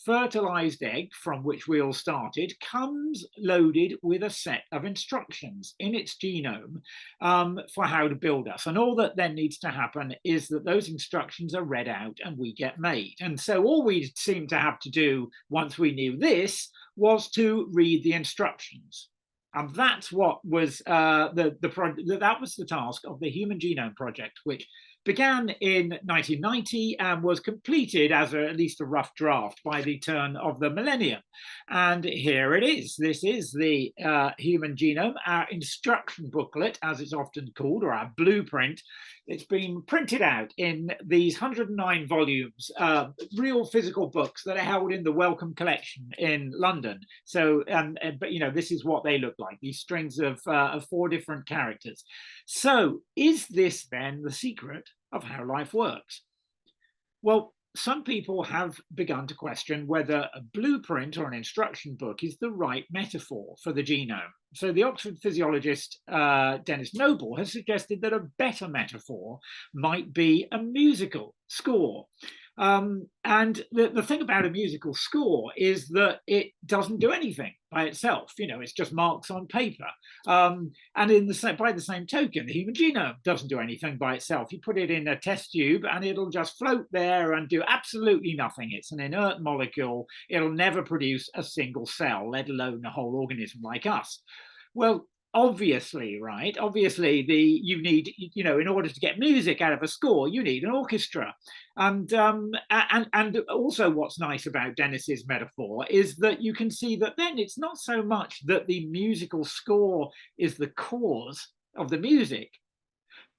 fertilized egg from which we all started comes loaded with a set of instructions in its genome for how to build us. And all that then needs to happen is that those instructions are read out and we get made. And so all we seemed to have to do once we knew this was to read the instructions. And that's what was that was the task of the Human Genome Project, which began in 1990 and was completed as at least a rough draft by the turn of the millennium. And here it is. This is the human genome, our instruction booklet, as it's often called, or our blueprint. It's been printed out in these 109 volumes, real physical books that are held in the Wellcome Collection in London. So, but you know, this is what they look like, these strings of 4 different characters. So is this then the secret of how life works? Well, some people have begun to question whether a blueprint or an instruction book is the right metaphor for the genome. So the Oxford physiologist Dennis Noble has suggested that a better metaphor might be a musical score. And the thing about a musical score is that it doesn't do anything by itself. You know, it's just marks on paper. And by the same token, the human genome doesn't do anything by itself. You put it in a test tube and it'll just float there and do absolutely nothing. It's an inert molecule. It'll never produce a single cell, let alone a whole organism like us. Well, obviously, right? Obviously, you need, you know, in order to get music out of a score, you need an orchestra. And also what's nice about Dennis's metaphor is that you can see that then it's not so much that the musical score is the cause of the music,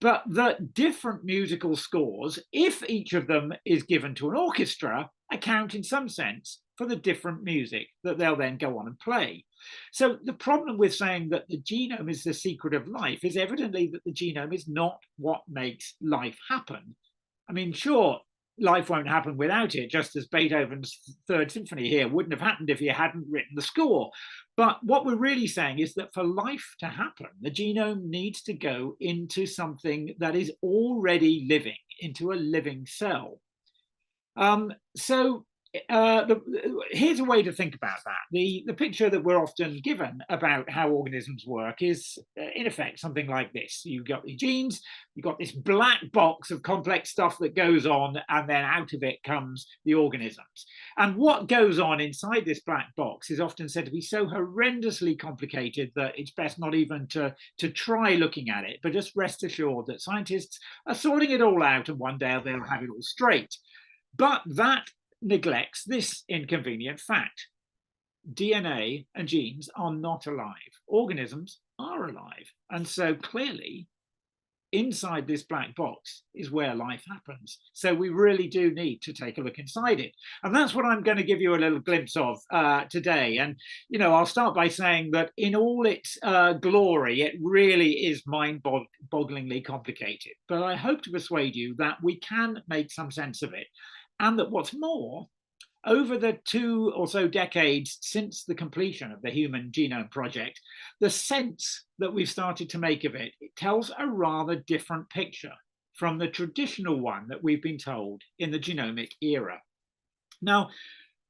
but that different musical scores, if each of them is given to an orchestra, account in some sense for the different music that they'll then go on and play. So the problem with saying that the genome is the secret of life is evidently that the genome is not what makes life happen. I mean, sure, life won't happen without it, just as Beethoven's Third Symphony here wouldn't have happened if he hadn't written the score. But what we're really saying is that for life to happen, the genome needs to go into something that is already living, into a living cell. Here's a way to think about that. The picture that we're often given about how organisms work is, in effect, something like this. You've got the genes, you've got this black box of complex stuff that goes on, and then out of it comes the organisms. And what goes on inside this black box is often said to be so horrendously complicated that it's best not even to try looking at it, but just rest assured that scientists are sorting it all out, and one day they'll have it all straight. But that neglects this inconvenient fact. DNA and genes are not alive. Organisms are alive. And so clearly, inside this black box is where life happens. So we really do need to take a look inside it. And that's what I'm going to give you a little glimpse of today. And, you know, I'll start by saying that in all its glory, it really is mind-bogglingly complicated. But I hope to persuade you that we can make some sense of it. And that what's more, over the 2 or so decades since the completion of the Human Genome Project, the sense that we've started to make of it tells a rather different picture from the traditional one that we've been told in the genomic era. Now,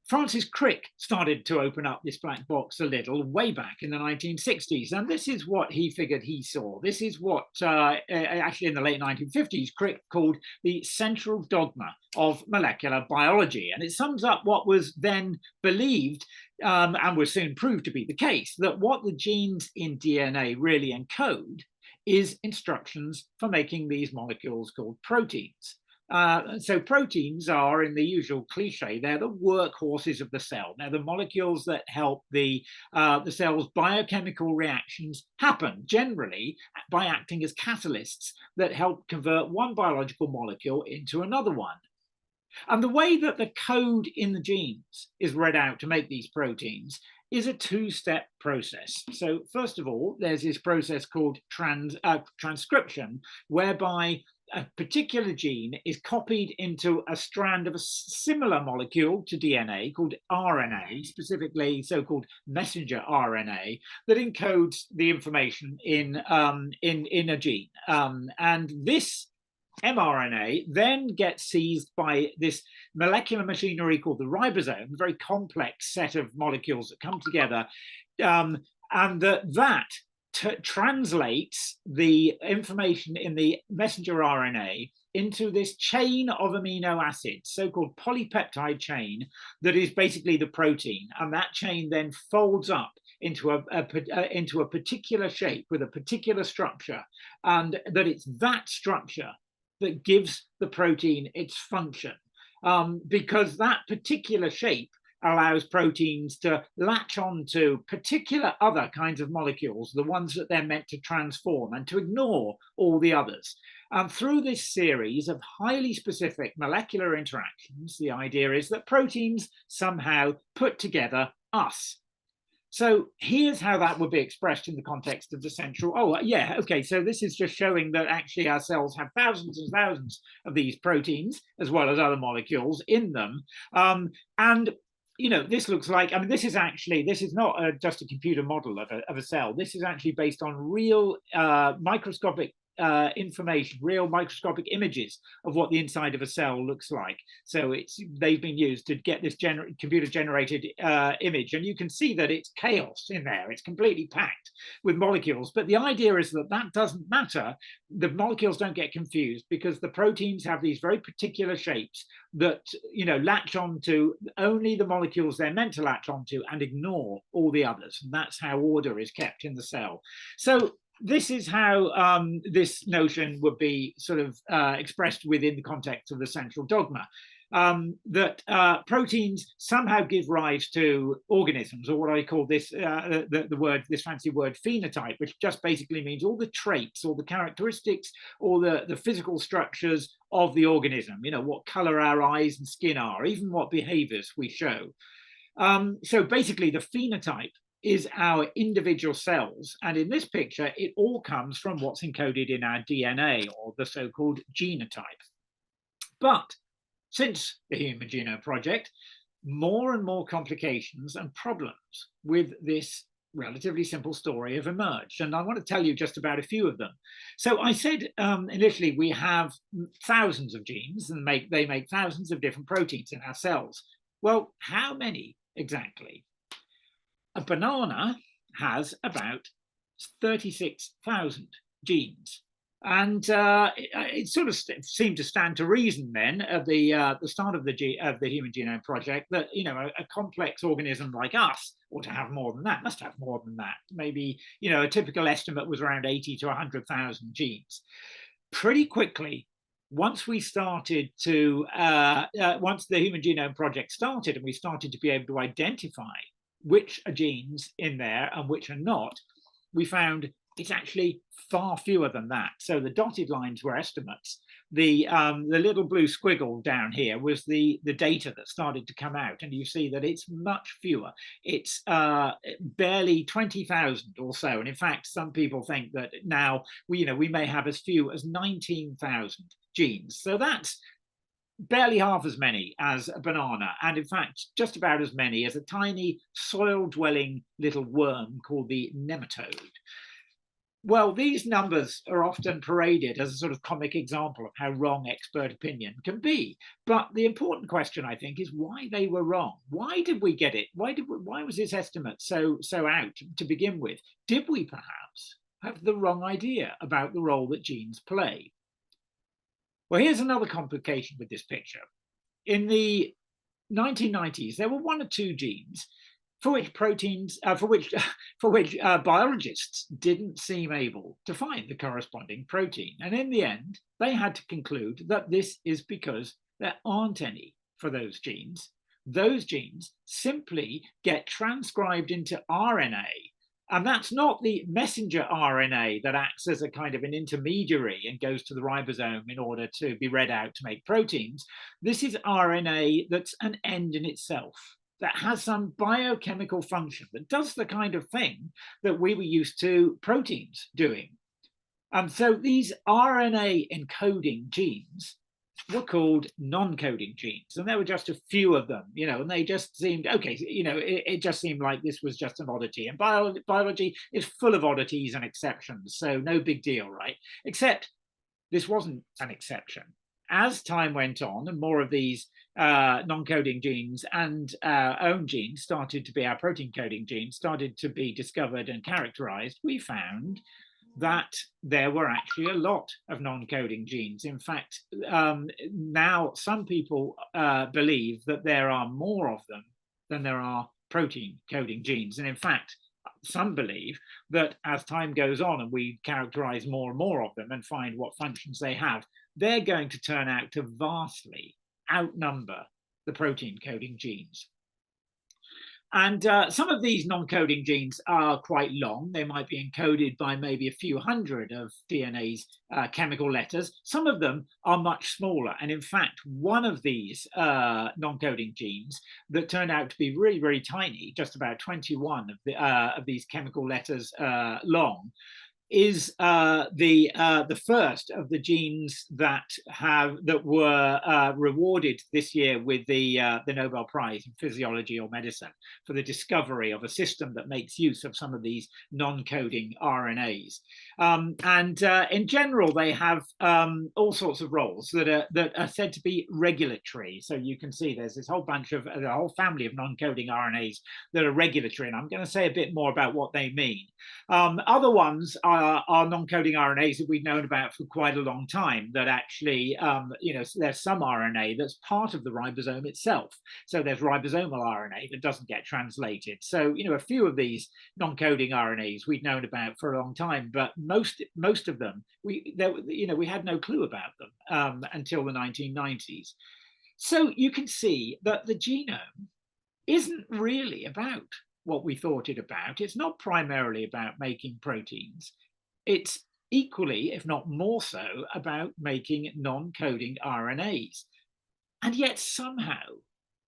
Francis Crick started to open up this black box a little way back in the 1960s, and this is what he figured he saw. This is what, actually in the late 1950s, Crick called the central dogma of molecular biology. And it sums up what was then believed, and was soon proved to be the case, that what the genes in DNA really encode is instructions for making these molecules called proteins. So proteins are, in the usual cliche, they're the workhorses of the cell. They're the molecules that help the cell's biochemical reactions happen, generally by acting as catalysts that help convert one biological molecule into another one. And the way that the code in the genes is read out to make these proteins is a 2-step process. So first of all, there's this process called transcription, whereby a particular gene is copied into a strand of a similar molecule to DNA called RNA, specifically so-called messenger RNA, that encodes the information in a gene. And this mRNA then gets seized by this molecular machinery called the ribosome, a very complex set of molecules that come together, and that translates the information in the messenger RNA into this chain of amino acids, so-called polypeptide chain, that is basically the protein. And that chain then folds up into a particular shape with a particular structure, and that it's that structure that gives the protein its function, because that particular shape allows proteins to latch on to particular other kinds of molecules, the ones that they're meant to transform, and to ignore all the others. And through this series of highly specific molecular interactions, the idea is that proteins somehow put together us. So here's how that would be expressed in the context of the central. Oh, yeah, okay, so this is just showing that actually our cells have thousands and thousands of these proteins, as well as other molecules in them. And you know, this looks like, I mean, this is not just a computer model of a cell. This is actually based on real microscopic information, real microscopic images of what the inside of a cell looks like. So they've been used to get this computer generated image, and you can see that it's chaos in there. It's completely packed with molecules, but the idea is that that doesn't matter. The molecules don't get confused because the proteins have these very particular shapes that, you know, latch onto only the molecules they're meant to latch onto and ignore all the others. And that's how order is kept in the cell. So this is how this notion would be sort of expressed within the context of the central dogma, that proteins somehow give rise to organisms, or what I call this, this fancy word phenotype, which just basically means all the traits, all the characteristics, all the physical structures of the organism, you know, what color our eyes and skin are, even what behaviors we show. So basically the phenotype is our individual cells. And in this picture, it all comes from what's encoded in our DNA, or the so-called genotype. But since the Human Genome Project, more and more complications and problems with this relatively simple story have emerged. And I want to tell you just about a few of them. So I said initially we have thousands of genes, and they make thousands of different proteins in our cells. Well, how many exactly? A banana has about 36,000 genes. And it sort of seemed to stand to reason then at the start of the Human Genome Project that, you know, a complex organism like us ought to have more than that, must have more than that. Maybe, you know, a typical estimate was around 80 to 100,000 genes. Pretty quickly, once we started to, once the Human Genome Project started and we started to be able to identify which are genes in there and which are not, we found it's actually far fewer than that. So the dotted lines were estimates. The little blue squiggle down here was the data that started to come out, and you see that it's much fewer. It's barely 20,000 or so. And in fact, some people think that now we may have as few as 19,000 genes. So that's barely half as many as a banana, and in fact just about as many as a tiny soil-dwelling little worm called the nematode. Well, these numbers are often paraded as a sort of comic example of how wrong expert opinion can be. But the important question, I think, is why they were wrong. Why did we get it? Why was this estimate so out to begin with? Did we perhaps have the wrong idea about the role that genes play? Well, here's another complication with this picture. In the 1990s, there were one or two genes for which biologists didn't seem able to find the corresponding protein. And in the end, they had to conclude that this is because there aren't any for those genes. Those genes simply get transcribed into RNA. And that's not the messenger RNA that acts as a kind of an intermediary and goes to the ribosome in order to be read out to make proteins. This is RNA that's an end in itself, that has some biochemical function, that does the kind of thing that we were used to proteins doing. So these RNA encoding genes were called non-coding genes, and there were just a few of them, and they just seemed okay. It just seemed like this was just an oddity, and biology is full of oddities and exceptions, so no big deal, right? Except this wasn't an exception. As time went on and more of these non-coding genes and our own genes started to be, our protein coding genes started to be discovered and characterized, we found that there were actually a lot of non-coding genes. In fact, now some people believe that there are more of them than there are protein coding genes. And in fact, some believe that as time goes on and we characterize more and more of them and find what functions they have, they're going to turn out to vastly outnumber the protein coding genes. And some of these non-coding genes are quite long. They might be encoded by maybe a few hundred of DNA's chemical letters. Some of them are much smaller. And in fact, one of these non-coding genes that turned out to be really, really tiny, just about 21 of these chemical letters long, is the first of the genes that were rewarded this year with the Nobel Prize in Physiology or Medicine for the discovery of a system that makes use of some of these non-coding RNAs. In general, they have all sorts of roles that are said to be regulatory. So you can see there's this whole bunch of a whole family of non-coding RNAs that are regulatory, and I'm going to say a bit more about what they mean. Other ones are non-coding RNAs that we've known about for quite a long time, that actually, there's some RNA that's part of the ribosome itself. So there's ribosomal RNA that doesn't get translated. So, a few of these non-coding RNAs we've known about for a long time, but most of them, we had no clue about them until the 1990s. So you can see that the genome isn't really about what we thought it about. It's not primarily about making proteins. It's equally, if not more so, about making non-coding RNAs. And yet somehow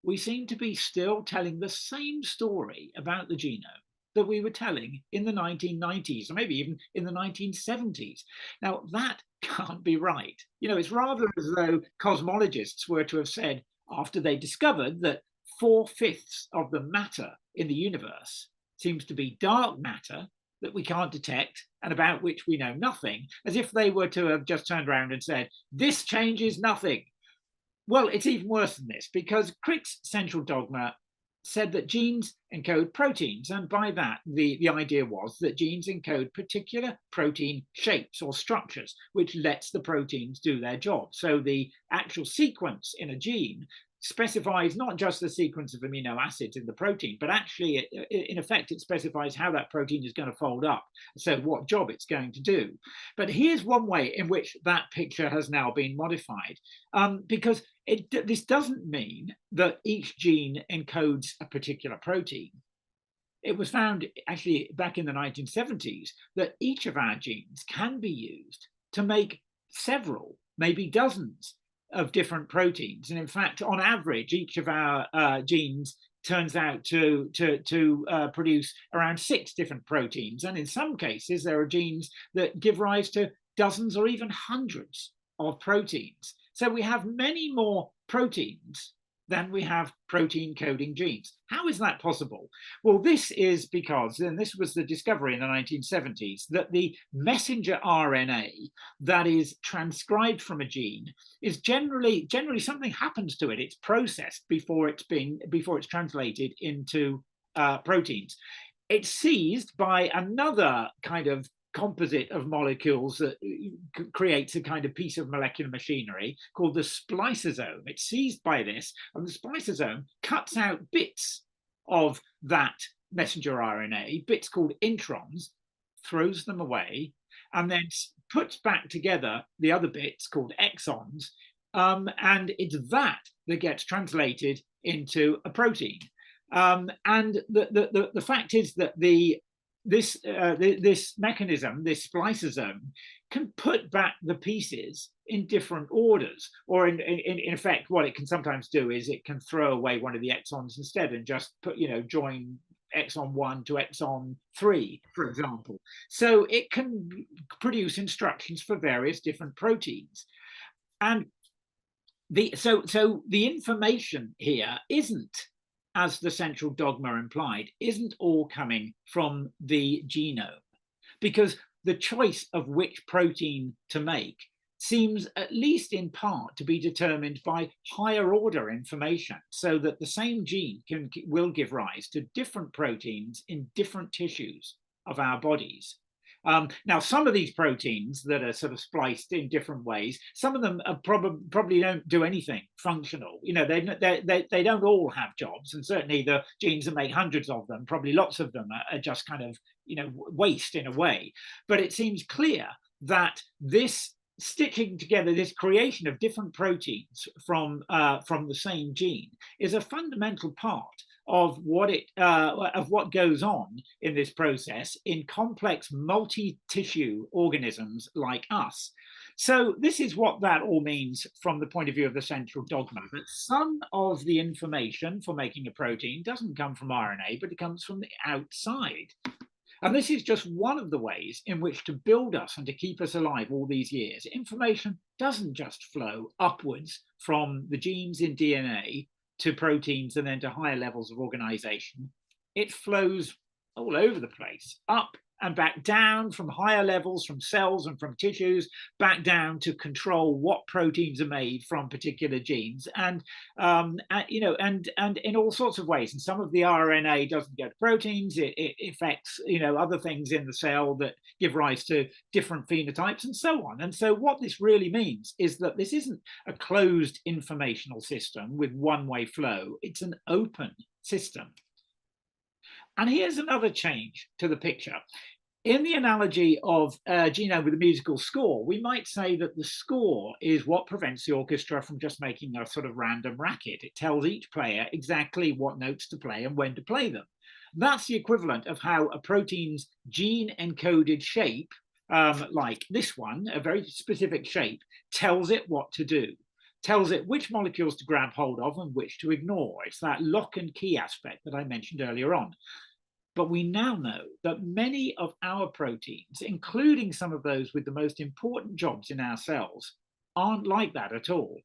we seem to be still telling the same story about the genome that we were telling in the 1990s, or maybe even in the 1970s. Now, that can't be right. It's rather as though cosmologists were to have said, after they discovered that 4/5 of the matter in the universe seems to be dark matter that we can't detect and about which we know nothing, as if they were to have just turned around and said, this changes nothing. Well, it's even worse than this, because Crick's central dogma said that genes encode proteins, and by that the idea was that genes encode particular protein shapes or structures, which lets the proteins do their job. So the actual sequence in a gene specifies not just the sequence of amino acids in the protein, but actually, in effect, it specifies how that protein is going to fold up, so what job it's going to do. But here's one way in which that picture has now been modified, because this doesn't mean that each gene encodes a particular protein. It was found actually back in the 1970s that each of our genes can be used to make several, maybe dozens of different proteins. And in fact, on average, each of our genes turns out to produce around 6 different proteins. And in some cases, there are genes that give rise to dozens or even hundreds of proteins. So we have many more proteins than we have protein coding genes. How is that possible? Well, this is because, and this was the discovery in the 1970s, that the messenger RNA that is transcribed from a gene is generally something happens to it. It's processed before it's translated into proteins. It's seized by another kind of composite of molecules that creates a kind of piece of molecular machinery called the spliceosome. It's seized by this, and the spliceosome cuts out bits of that messenger RNA, bits called introns, throws them away, and then puts back together the other bits called exons, and it's that gets translated into a protein. And the fact is that this mechanism, this spliceosome, can put back the pieces in different orders, or in effect, what it can sometimes do is it can throw away one of the exons instead and just join exon 1 to exon 3, for example. So it can produce instructions for various different proteins. And so the information here isn't, as the central dogma implied, isn't all coming from the genome, because the choice of which protein to make seems, at least in part, to be determined by higher order information, so that the same gene will give rise to different proteins in different tissues of our bodies. Now, some of these proteins that are sort of spliced in different ways, some of them are probably don't do anything functional. They don't all have jobs, and certainly the genes that make hundreds of them, probably lots of them are just kind of waste in a way. But it seems clear that this stitching together, this creation of different proteins from the same gene, is a fundamental part of what goes on in this process in complex multi-tissue organisms like us. So this is what that all means from the point of view of the central dogma, that some of the information for making a protein doesn't come from RNA, but it comes from the outside. And this is just one of the ways in which to build us and to keep us alive all these years. Information doesn't just flow upwards from the genes in DNA to proteins and then to higher levels of organization. It flows all over the place, up and back down, from higher levels, from cells and from tissues, back down to control what proteins are made from particular genes, and in all sorts of ways. And some of the RNA doesn't go to proteins; it affects other things in the cell that give rise to different phenotypes, and so on. And so, what this really means is that this isn't a closed informational system with one-way flow; it's an open system. And here's another change to the picture. In the analogy of a genome with a musical score, we might say that the score is what prevents the orchestra from just making a sort of random racket. It tells each player exactly what notes to play and when to play them. That's the equivalent of how a protein's gene-encoded shape, like this one, a very specific shape, tells it what to do. Tells it which molecules to grab hold of and which to ignore. It's that lock and key aspect that I mentioned earlier on. But we now know that many of our proteins, including some of those with the most important jobs in our cells, aren't like that at all.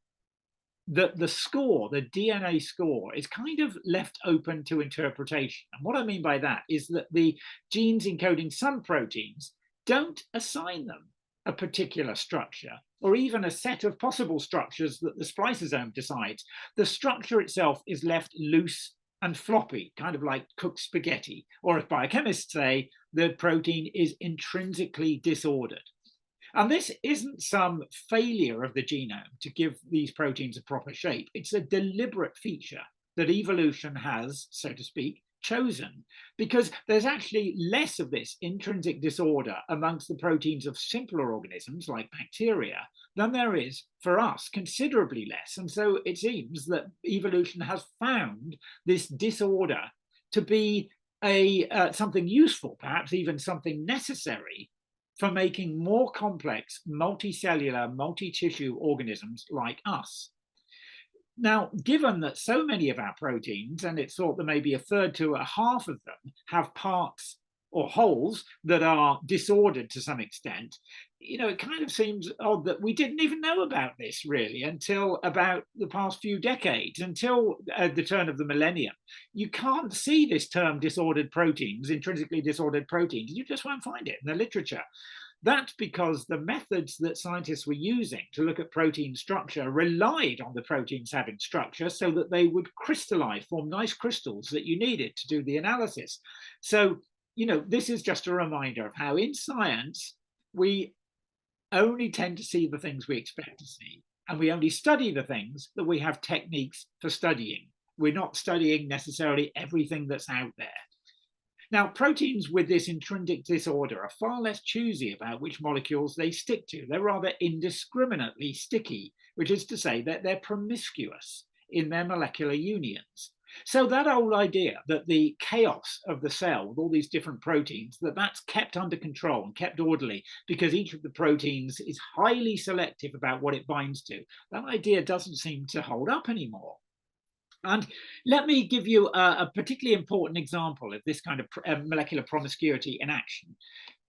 The score, the DNA score, is kind of left open to interpretation. And what I mean by that is that the genes encoding some proteins don't assign them a particular structure, or even a set of possible structures that the spliceosome decides. The structure itself is left loose and floppy, kind of like cooked spaghetti, or as biochemists say, the protein is intrinsically disordered. And this isn't some failure of the genome to give these proteins a proper shape. It's a deliberate feature that evolution has, so to speak, chosen, because there's actually less of this intrinsic disorder amongst the proteins of simpler organisms like bacteria than there is for us, considerably less. And so it seems that evolution has found this disorder to be something useful, perhaps even something necessary, for making more complex multicellular, multi-tissue organisms like us. Now, given that so many of our proteins, and it's thought that maybe a third to a half of them, have parts or wholes that are disordered to some extent, it kind of seems odd that we didn't even know about this really until about the past few decades, until the turn of the millennium. You can't see this term disordered proteins, intrinsically disordered proteins. You just won't find it in the literature. That's because the methods that scientists were using to look at protein structure relied on the proteins having structure so that they would crystallize, form nice crystals that you needed to do the analysis. So, this is just a reminder of how in science, we only tend to see the things we expect to see, and we only study the things that we have techniques for studying. We're not studying necessarily everything that's out there. Now, proteins with this intrinsic disorder are far less choosy about which molecules they stick to. They're rather indiscriminately sticky, which is to say that they're promiscuous in their molecular unions. So that old idea that the chaos of the cell with all these different proteins, that's kept under control and kept orderly because each of the proteins is highly selective about what it binds to, that idea doesn't seem to hold up anymore. And let me give you a particularly important example of this kind of molecular promiscuity in action.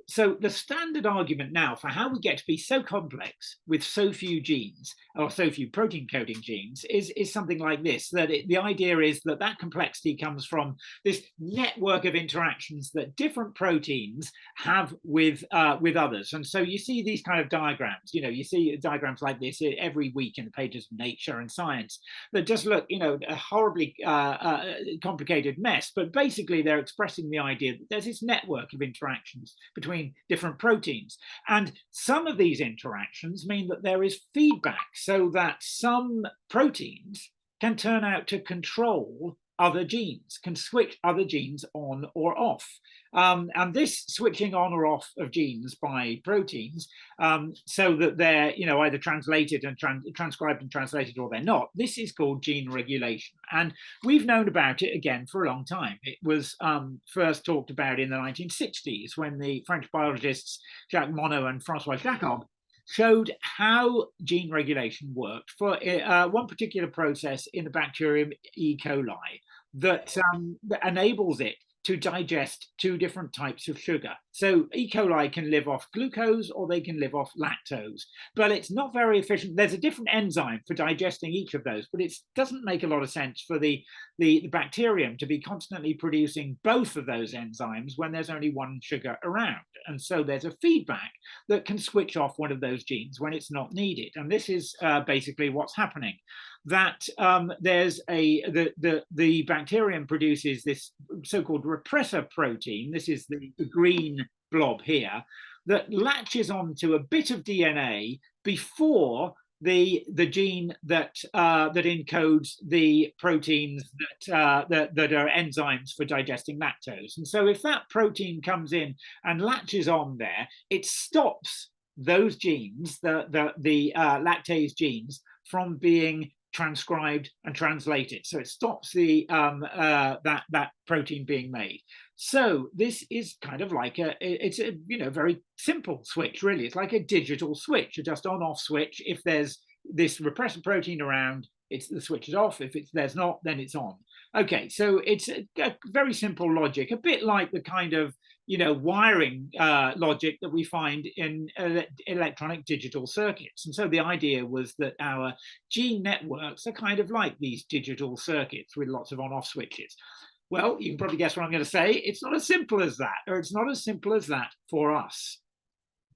So the standard argument now for how we get to be so complex with so few genes or so few protein coding genes is something like this, that the idea is that that complexity comes from this network of interactions that different proteins have with others. And so you see these kind of diagrams, you see diagrams like this every week in the pages of Nature and Science that just look, a horribly complicated mess. But basically they're expressing the idea that there's this network of interactions between different proteins. And some of these interactions mean that there is feedback, so that some proteins can turn out to control other genes, can switch other genes on or off. And this switching on or off of genes by proteins, so that they're either translated and transcribed and translated, or they're not, this is called gene regulation. And we've known about it again for a long time. It was first talked about in the 1960s when the French biologists Jacques Monod and Francois Jacob showed how gene regulation worked for one particular process in the bacterium E. coli that enables it to digest two different types of sugar. So E. coli can live off glucose or they can live off lactose, but it's not very efficient. There's a different enzyme for digesting each of those, but it doesn't make a lot of sense for the bacterium to be constantly producing both of those enzymes when there's only one sugar around. And so there's a feedback that can switch off one of those genes when it's not needed. And this is basically what's happening. That there's the bacterium produces this so-called repressor protein. This is the green blob here that latches onto a bit of DNA before the gene that encodes the proteins that are enzymes for digesting lactose. And so if that protein comes in and latches on there, it stops those genes, the lactase genes, from being transcribed and translated. So it stops the that protein being made. So this is kind of like it's a very simple switch, really. It's like a digital switch, a just on off switch. If there's this repressor protein around, the switch is off. If there's not, then it's on. Okay, so it's a very simple logic, a bit like the kind of wiring logic that we find in electronic digital circuits. And so the idea was that our gene networks are kind of like these digital circuits with lots of on-off switches. Well, you can probably guess what I'm going to say. It's not as simple as that, or it's not as simple as that for us.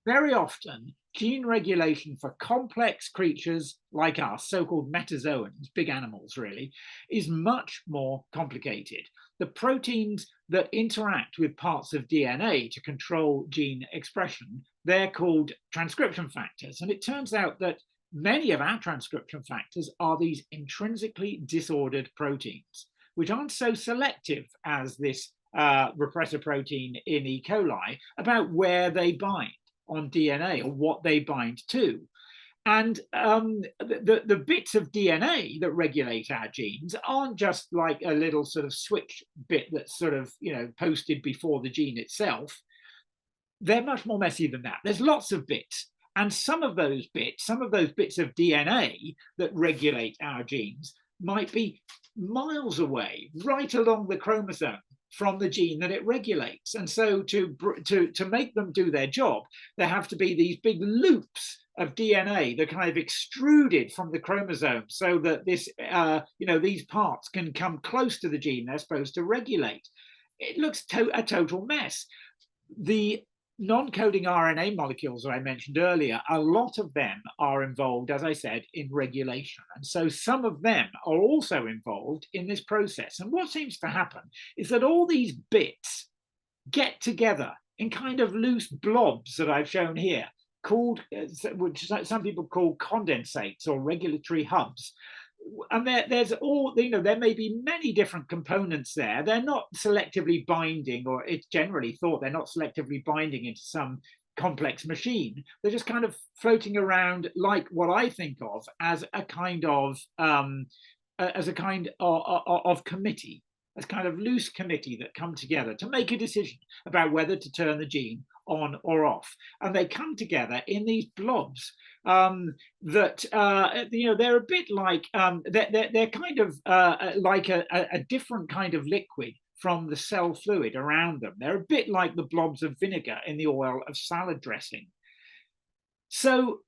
Very often, gene regulation for complex creatures like us, so-called metazoans, big animals really, is much more complicated. The proteins that interact with parts of DNA to control gene expression, they're called transcription factors. And it turns out that many of our transcription factors are these intrinsically disordered proteins, which aren't so selective as this repressor protein in E. coli about where they bind on DNA or what they bind to. And the bits of DNA that regulate our genes aren't just like a little sort of switch bit that's sort of, posted before the gene itself. They're much more messy than that. There's lots of bits. And some of those bits of DNA that regulate our genes might be miles away, right along the chromosome from the gene that it regulates. And so to make them do their job, there have to be these big loops of DNA that kind of extruded from the chromosome so that this, these parts can come close to the gene they're supposed to regulate. It looks a total mess. The non-coding RNA molecules that I mentioned earlier, a lot of them are involved, as I said, in regulation. And so some of them are also involved in this process. And what seems to happen is that all these bits get together in kind of loose blobs that I've shown here, called, which some people call condensates or regulatory hubs. And there's all, there may be many different components there. They're not selectively binding, or it's generally thought they're not selectively binding into some complex machine. They're just kind of floating around like what I think of as a kind of committee, as kind of loose committee that come together to make a decision about whether to turn the gene on or off. And they come together in these blobs that they're a bit like they're kind of like a different kind of liquid from the cell fluid around them. They're a bit like the blobs of vinegar in the oil of salad dressing. So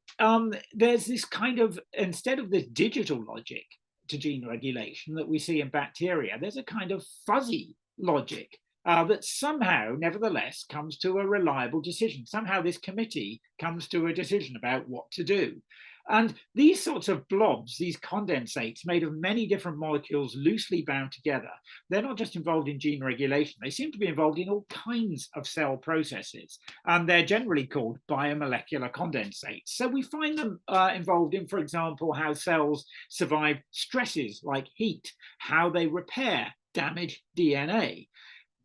there's this kind of, instead of this digital logic to gene regulation that we see in bacteria, there's a kind of fuzzy logic that somehow, nevertheless, comes to a reliable decision. Somehow this committee comes to a decision about what to do. And these sorts of blobs, these condensates made of many different molecules loosely bound together, they're not just involved in gene regulation, they seem to be involved in all kinds of cell processes. And they're generally called biomolecular condensates. So we find them involved in, for example, how cells survive stresses like heat, how they repair damaged DNA.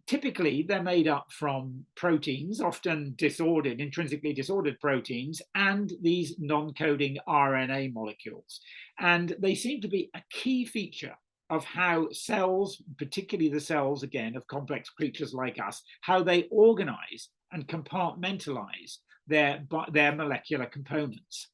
Typically, they're made up from proteins, often disordered, intrinsically disordered proteins, and these non-coding RNA molecules. And they seem to be a key feature of how cells, particularly the cells, again, of complex creatures like us, how they organize and compartmentalize their molecular components.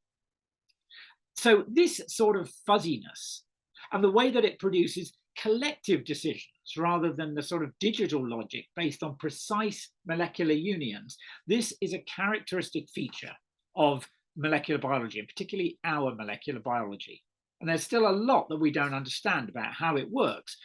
So this sort of fuzziness and the way that it produces collective decisions rather than the sort of digital logic based on precise molecular unions, this is a characteristic feature of molecular biology, and particularly our molecular biology. And there's still a lot that we don't understand about how it works.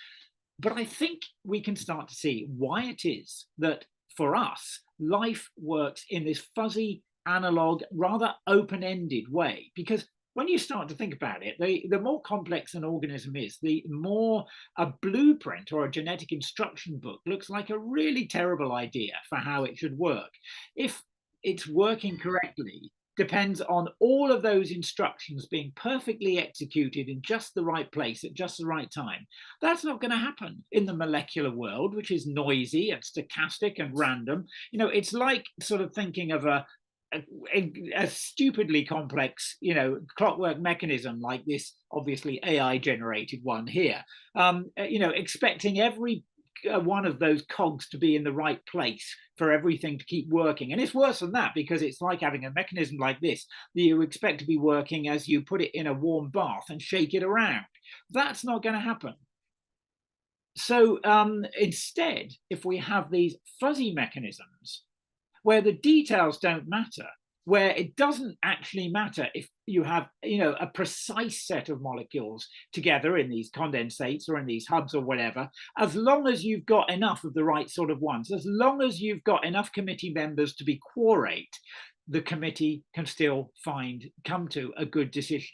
But I think we can start to see why it is that for us, life works in this fuzzy, analog, rather open-ended way. Because when you start to think about it, the more complex an organism is, the more a blueprint or a genetic instruction book looks like a really terrible idea for how it should work. If it's working correctly, depends on all of those instructions being perfectly executed in just the right place at just the right time. That's not going to happen in the molecular world, which is noisy and stochastic and random. You know, it's like sort of thinking of a stupidly complex, clockwork mechanism like this, obviously AI generated one here, expecting every one of those cogs to be in the right place for everything to keep working. And it's worse than that, because it's like having a mechanism like this that you expect to be working as you put it in a warm bath and shake it around. That's not going to happen. So instead, if we have these fuzzy mechanisms where the details don't matter, where it doesn't actually matter if you have, a precise set of molecules together in these condensates or in these hubs or whatever, as long as you've got enough of the right sort of ones, as long as you've got enough committee members to be quorate, the committee can still come to a good decision.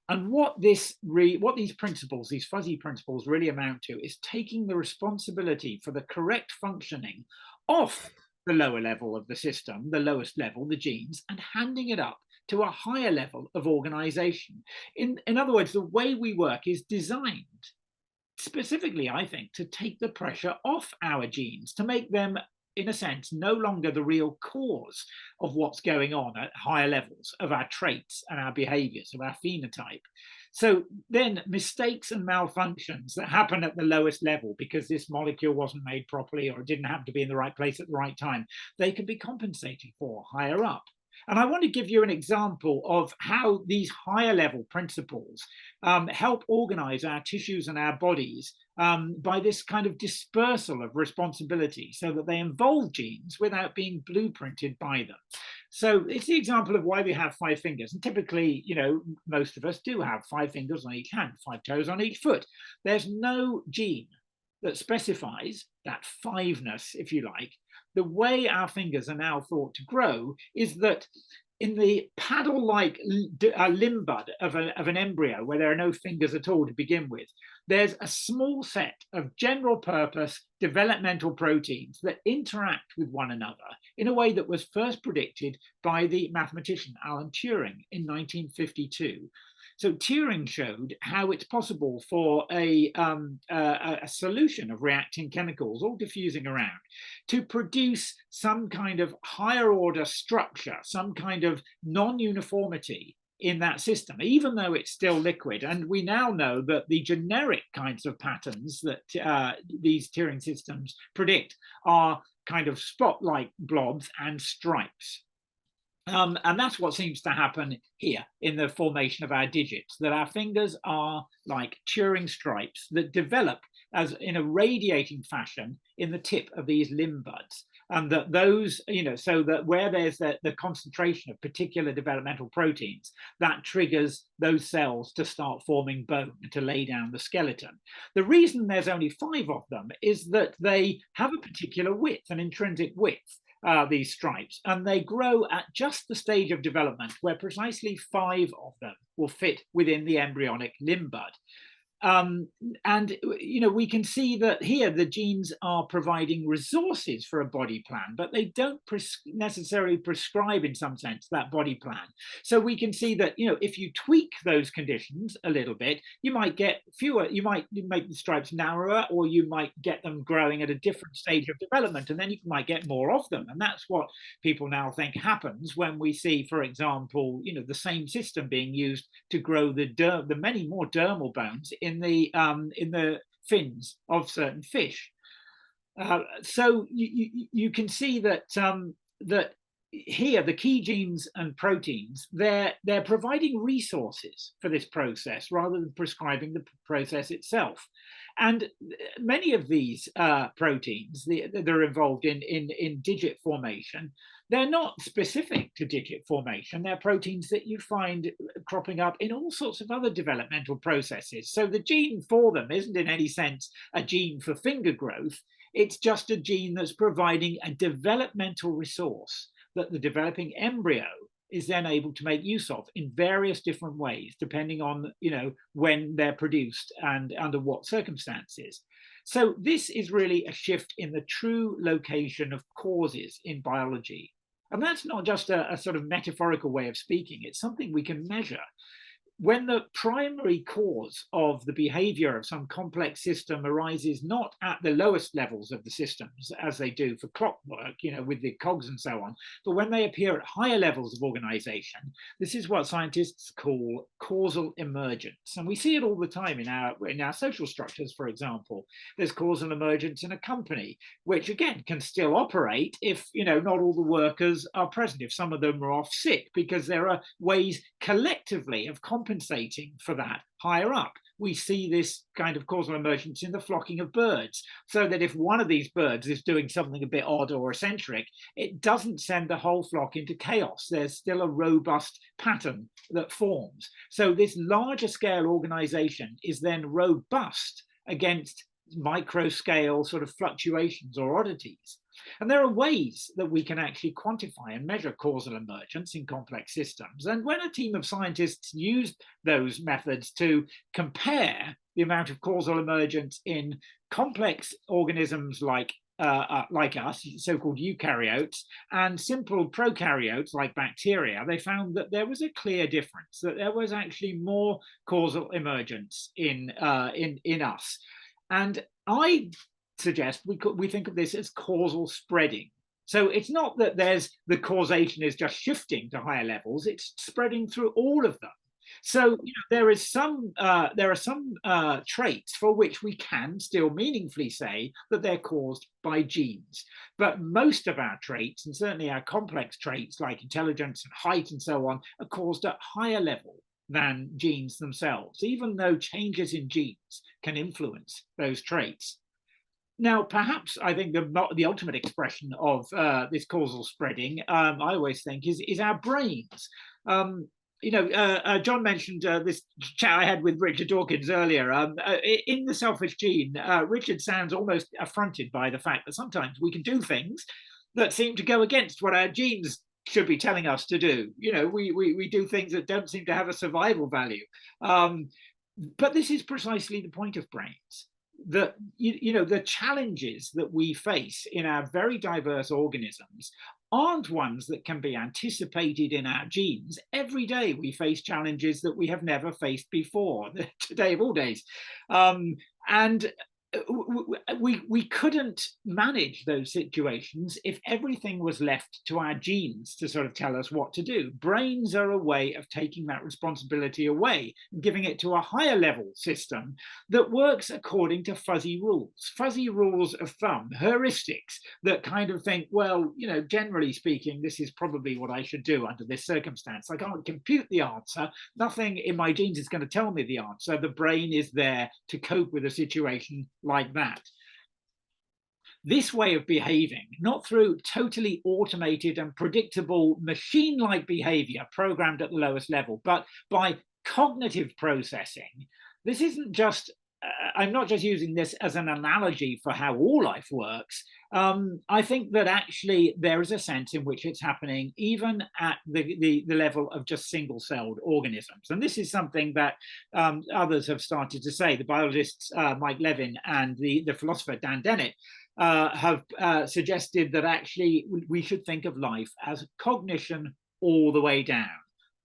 And what these principles, these fuzzy principles, really amount to is taking the responsibility for the correct functioning off the lower level of the system, the lowest level, the genes, and handing it up to a higher level of organization. In other words, the way we work is designed specifically, I think, to take the pressure off our genes, to make them, in a sense, no longer the real cause of what's going on at higher levels of our traits and our behaviors, of our phenotype. So then mistakes and malfunctions that happen at the lowest level because this molecule wasn't made properly or it didn't happen to be in the right place at the right time, they can be compensated for higher up. And I want to give you an example of how these higher level principles help organize our tissues and our bodies by this kind of dispersal of responsibility so that they involve genes without being blueprinted by them. So it's the example of why we have 5 fingers. And typically, most of us do have 5 fingers on each hand, 5 toes on each foot. There's no gene that specifies that fiveness, if you like. The way our fingers are now thought to grow is that in the paddle-like limb bud of an embryo, where there are no fingers at all to begin with, there's a small set of general purpose developmental proteins that interact with one another in a way that was first predicted by the mathematician Alan Turing in 1952. So Turing showed how it's possible for a solution of reacting chemicals, all diffusing around, to produce some kind of higher order structure, some kind of non-uniformity in that system, even though it's still liquid. And we now know that the generic kinds of patterns that these Turing systems predict are kind of spot-like blobs and stripes. And that's what seems to happen here in the formation of our digits, that our fingers are like Turing stripes that develop as in a radiating fashion in the tip of these limb buds. And that those, so that where there's the concentration of particular developmental proteins, that triggers those cells to start forming bone, to lay down the skeleton. The reason there's only 5 of them is that they have a particular width, an intrinsic width, these stripes, and they grow at just the stage of development where precisely 5 of them will fit within the embryonic limb bud. And we can see that here the genes are providing resources for a body plan, but they don't necessarily prescribe, in some sense, that body plan. So we can see that if you tweak those conditions a little bit, you might get fewer. You might make the stripes narrower, or you might get them growing at a different stage of development, and then you might get more of them. And that's what people now think happens when we see, for example, the same system being used to grow the many more dermal bones in the fins of certain fish. So you can see that that here the key genes and proteins, they're providing resources for this process rather than prescribing the process itself. And many of these proteins that are involved in digit formation, they're not specific to digit formation. They're proteins that you find cropping up in all sorts of other developmental processes. So the gene for them isn't in any sense a gene for finger growth. It's just a gene that's providing a developmental resource that the developing embryo is then able to make use of in various different ways, depending on when they're produced and under what circumstances. So this is really a shift in the true location of causes in biology. And that's not just a sort of metaphorical way of speaking, it's something we can measure. When the primary cause of the behavior of some complex system arises not at the lowest levels of the systems, as they do for clockwork, with the cogs and so on, but when they appear at higher levels of organization, this is what scientists call causal emergence. And we see it all the time in our social structures, for example. There's causal emergence in a company, which again can still operate if, not all the workers are present, if some of them are off sick, because there are ways collectively of compensating for that higher up. We see this kind of causal emergence in the flocking of birds, so that if one of these birds is doing something a bit odd or eccentric, it doesn't send the whole flock into chaos. There's still a robust pattern that forms. So this larger scale organization is then robust against micro scale sort of fluctuations or oddities. And there are ways that we can actually quantify and measure causal emergence in complex systems. And when a team of scientists used those methods to compare the amount of causal emergence in complex organisms like us, so-called eukaryotes, and simple prokaryotes like bacteria, they found that there was a clear difference, that there was actually more causal emergence in us. And I suggest we think of this as causal spreading. So it's not that the causation is just shifting to higher levels; it's spreading through all of them. So there are some traits for which we can still meaningfully say that they're caused by genes, but most of our traits, and certainly our complex traits like intelligence and height and so on, are caused at higher level than genes themselves, even though changes in genes can influence those traits. Now, perhaps I think the ultimate expression of this causal spreading, I always think, is our brains. John mentioned this chat I had with Richard Dawkins earlier. In The Selfish Gene, Richard sounds almost affronted by the fact that sometimes we can do things that seem to go against what our genes should be telling us to do. We do things that don't seem to have a survival value. But this is precisely the point of brains. That the challenges that we face in our very diverse organisms aren't ones that can be anticipated in our genes. Every day we face challenges that we have never faced before, today of all days. And we couldn't manage those situations if everything was left to our genes to sort of tell us what to do. Brains are a way of taking that responsibility away and giving it to a higher level system that works according to fuzzy rules of thumb, heuristics that kind of think, well, generally speaking, this is probably what I should do under this circumstance. I can't compute the answer. Nothing in my genes is going to tell me the answer. The brain is there to cope with a situation like that. This way of behaving, not through totally automated and predictable machine-like behavior programmed at the lowest level, but by cognitive processing. This isn't just, I'm not just using this as an analogy for how all life works. I think that actually there is a sense in which it's happening even at the level of just single-celled organisms. And this is something that others have started to say. The biologists Mike Levin and the philosopher Dan Dennett have suggested that actually we should think of life as cognition all the way down.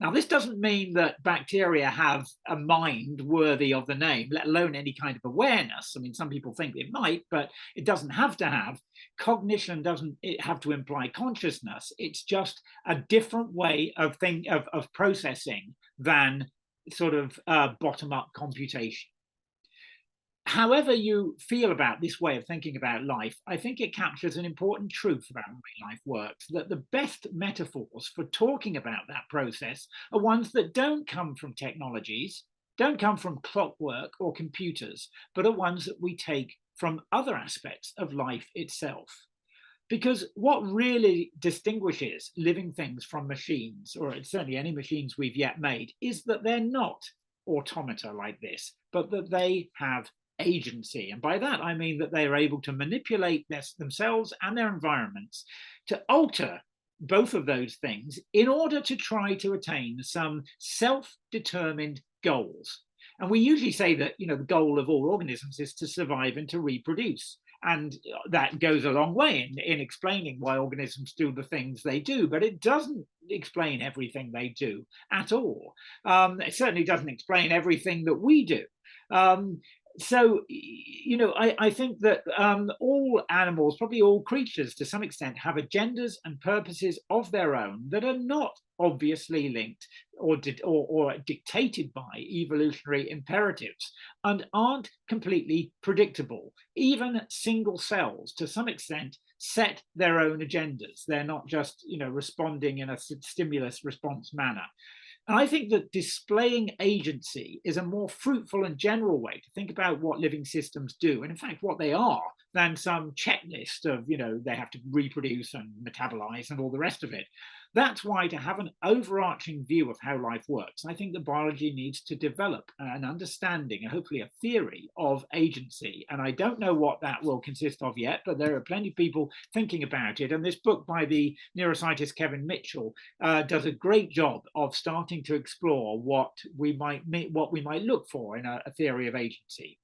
Now, this doesn't mean that bacteria have a mind worthy of the name, let alone any kind of awareness. I mean, some people think it might, but it doesn't have to have. Cognition doesn't have to imply consciousness. It's just a different way of processing than sort of bottom-up computation. However you feel about this way of thinking about life, I think it captures an important truth about the way life works, that the best metaphors for talking about that process are ones that don't come from technologies, don't come from clockwork or computers, but are ones that we take from other aspects of life itself. Because what really distinguishes living things from machines, or certainly any machines we've yet made, is that they're not automata like this, but that they have agency. And by that, I mean that they are able to manipulate themselves and their environments to alter both of those things in order to try to attain some self-determined goals. And we usually say that, the goal of all organisms is to survive and to reproduce. And that goes a long way in explaining why organisms do the things they do, but it doesn't explain everything they do at all. It certainly doesn't explain everything that we do. So, I think that all animals, probably all creatures to some extent, have agendas and purposes of their own that are not obviously linked or dictated by evolutionary imperatives and aren't completely predictable. Even single cells, to some extent, set their own agendas. They're not just, responding in a stimulus response manner. And I think that displaying agency is a more fruitful and general way to think about what living systems do, and in fact, what they are, than some checklist of, they have to reproduce and metabolize and all the rest of it. That's why to have an overarching view of how life works, I think that biology needs to develop an understanding and hopefully a theory of agency. And I don't know what that will consist of yet, but there are plenty of people thinking about it. And this book by the neuroscientist Kevin Mitchell does a great job of starting to explore what we might look for in a theory of agency.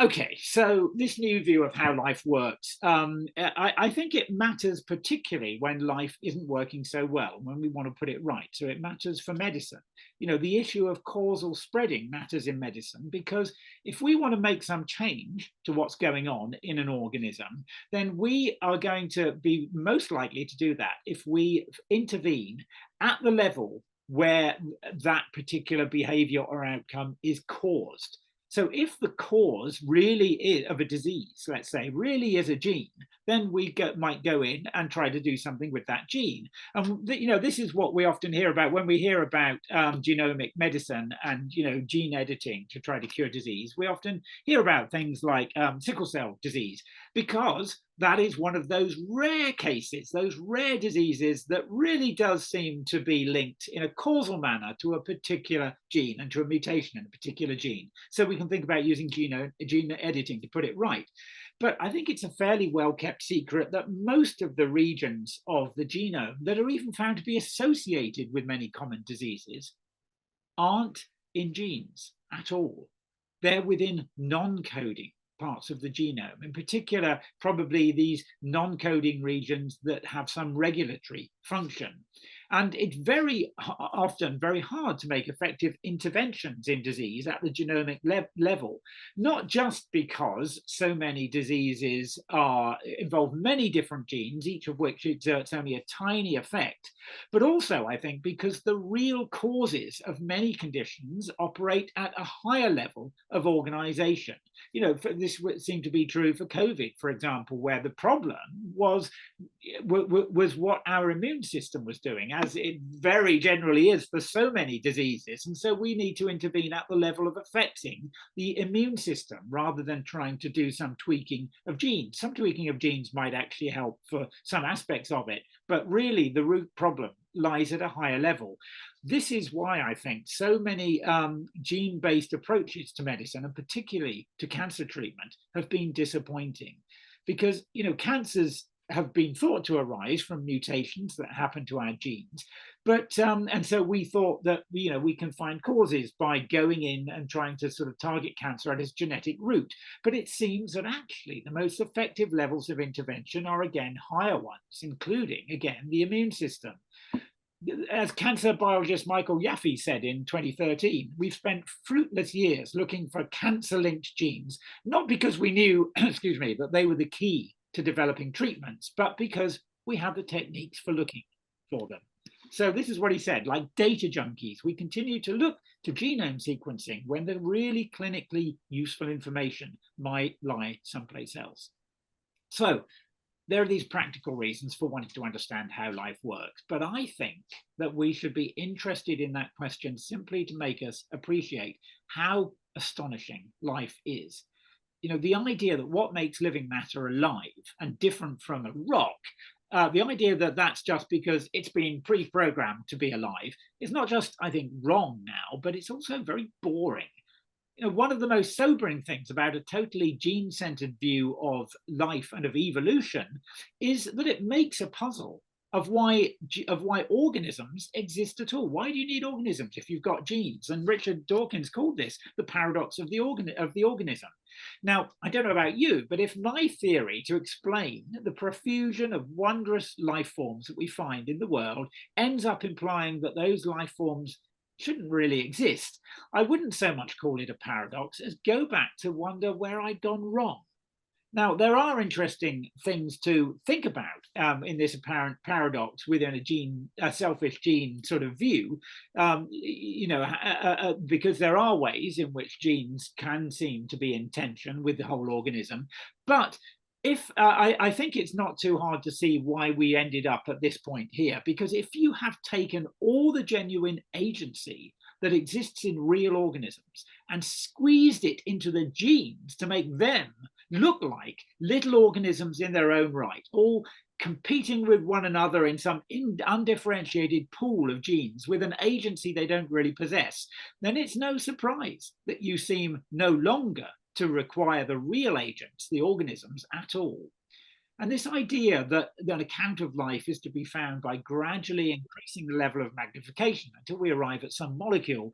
Okay, so this new view of how life works, I think it matters particularly when life isn't working so well, when we want to put it right. So it matters for medicine. The issue of causal spreading matters in medicine, because if we want to make some change to what's going on in an organism, then we are going to be most likely to do that if we intervene at the level where that particular behavior or outcome is caused. So if the cause really is of a disease, let's say, really is a gene, then we might go in and try to do something with that gene. And this is what we often hear about when we hear about genomic medicine and gene editing to try to cure disease. We often hear about things like sickle cell disease, because that is one of those rare cases, those rare diseases that really does seem to be linked in a causal manner to a particular gene and to a mutation in a particular gene. So we can think about using gene editing to put it right. But I think it's a fairly well-kept secret that most of the regions of the genome that are even found to be associated with many common diseases aren't in genes at all. They're within non-coding parts of the genome, in particular, probably these non-coding regions that have some regulatory function. And it's very often very hard to make effective interventions in disease at the genomic level, not just because so many diseases involve many different genes, each of which exerts only a tiny effect, but also, I think, because the real causes of many conditions operate at a higher level of organization. This would seem to be true for COVID, for example, where the problem was was what our immune system was doing, as it very generally is for so many diseases. And so we need to intervene at the level of affecting the immune system rather than trying to do some tweaking of genes. Some tweaking of genes might actually help for some aspects of it, but really the root problem lies at a higher level. This is why I think so many gene-based approaches to medicine, and particularly to cancer treatment, have been disappointing. Because, cancers have been thought to arise from mutations that happen to our genes. But and so we thought that we can find causes by going in and trying to sort of target cancer at its genetic root. But it seems that actually the most effective levels of intervention are again higher ones, including again the immune system. As cancer biologist Michael Yaffe said in 2013, we've spent fruitless years looking for cancer-linked genes, not because we knew, excuse me, that they were the key to developing treatments, but because we have the techniques for looking for them. So this is what he said: like data junkies, we continue to look to genome sequencing when the really clinically useful information might lie someplace else. So there are these practical reasons for wanting to understand how life works, but I think that we should be interested in that question simply to make us appreciate how astonishing life is. The idea that what makes living matter alive and different from a rock, the idea that that's just because it's been pre-programmed to be alive is not just, I think, wrong now, but it's also very boring. One of the most sobering things about a totally gene-centered view of life and of evolution is that it makes a puzzle of why organisms exist at all. Why do you need organisms if you've got genes? And Richard Dawkins called this the paradox of the organism. Now, I don't know about you, but if my theory to explain the profusion of wondrous life forms that we find in the world ends up implying that those life forms shouldn't really exist, I wouldn't so much call it a paradox as go back to wonder where I'd gone wrong. Now, there are interesting things to think about in this apparent paradox within a selfish gene sort of view, because there are ways in which genes can seem to be in tension with the whole organism. But I think it's not too hard to see why we ended up at this point here, because if you have taken all the genuine agency that exists in real organisms and squeezed it into the genes to make them look like little organisms in their own right, all competing with one another in some undifferentiated pool of genes with an agency they don't really possess, then it's no surprise that you seem no longer to require the real agents, the organisms, at all. And this idea that an account of life is to be found by gradually increasing the level of magnification until we arrive at some molecule,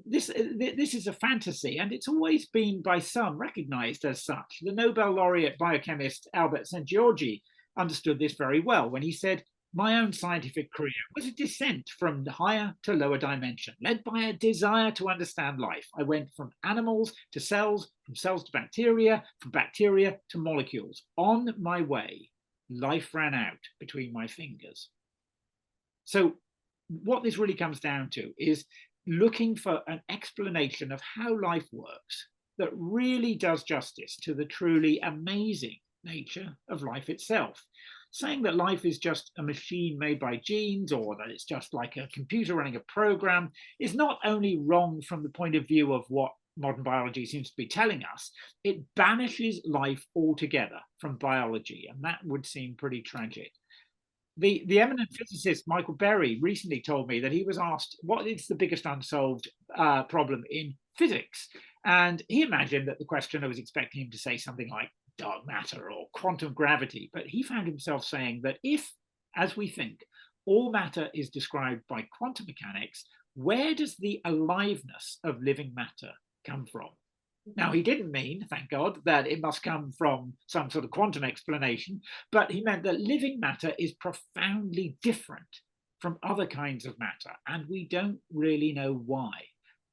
this is a fantasy, and it's always been by some recognized as such. The Nobel laureate biochemist Albert Szent-Györgyi understood this very well when he said, "My own scientific career was a descent from higher to lower dimension, led by a desire to understand life. I went from animals to cells, from cells to bacteria, from bacteria to molecules. On my way, life ran out between my fingers." So what this really comes down to is looking for an explanation of how life works that really does justice to the truly amazing nature of life itself. Saying that life is just a machine made by genes, or that it's just like a computer running a program, is not only wrong from the point of view of what modern biology seems to be telling us, it banishes life altogether from biology, and that would seem pretty tragic. The eminent physicist Michael Berry recently told me that he was asked what is the biggest unsolved problem in physics, and he imagined that the questioner was expecting him to say something like dark matter or quantum gravity, but he found himself saying that if, as we think, all matter is described by quantum mechanics, where does the aliveness of living matter come from? Now, he didn't mean, thank God, that it must come from some sort of quantum explanation, but he meant that living matter is profoundly different from other kinds of matter, and we don't really know why.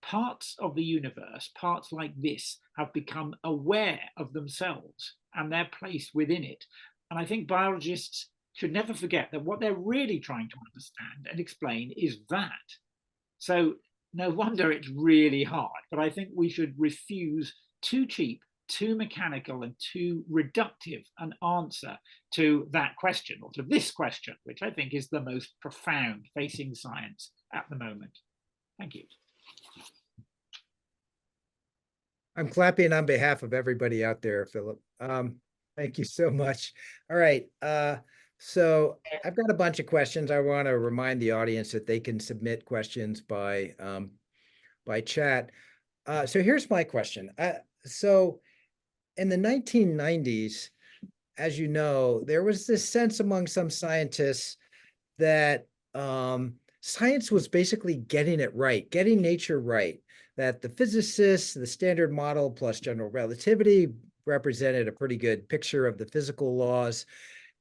Parts of the universe, parts like this, have become aware of themselves and their place within it. And I think biologists should never forget that what they're really trying to understand and explain is that. So no wonder it's really hard, but I think we should refuse too cheap too mechanical and too reductive an answer to that question, or to this question, which I think is the most profound facing science at the moment. Thank you. I'm clapping on behalf of everybody out there, Philip. Thank you so much. All right. So I've got a bunch of questions. I want to remind the audience that they can submit questions by chat. So here's my question. So in the 1990s, as you know, there was this sense among some scientists that science was basically getting it right, getting nature right, that the physicists, the standard model plus general relativity represented a pretty good picture of the physical laws,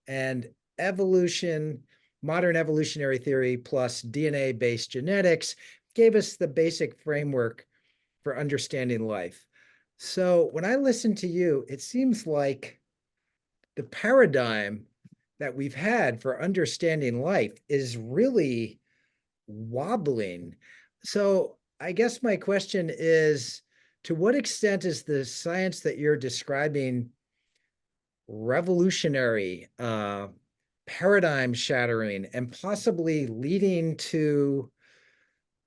and evolution, modern evolutionary theory plus DNA-based genetics gave us the basic framework for understanding life. So when I listen to you, it seems like the paradigm that we've had for understanding life is really wobbling. So I guess my question is, to what extent is the science that you're describing revolutionary, paradigm shattering, and possibly leading to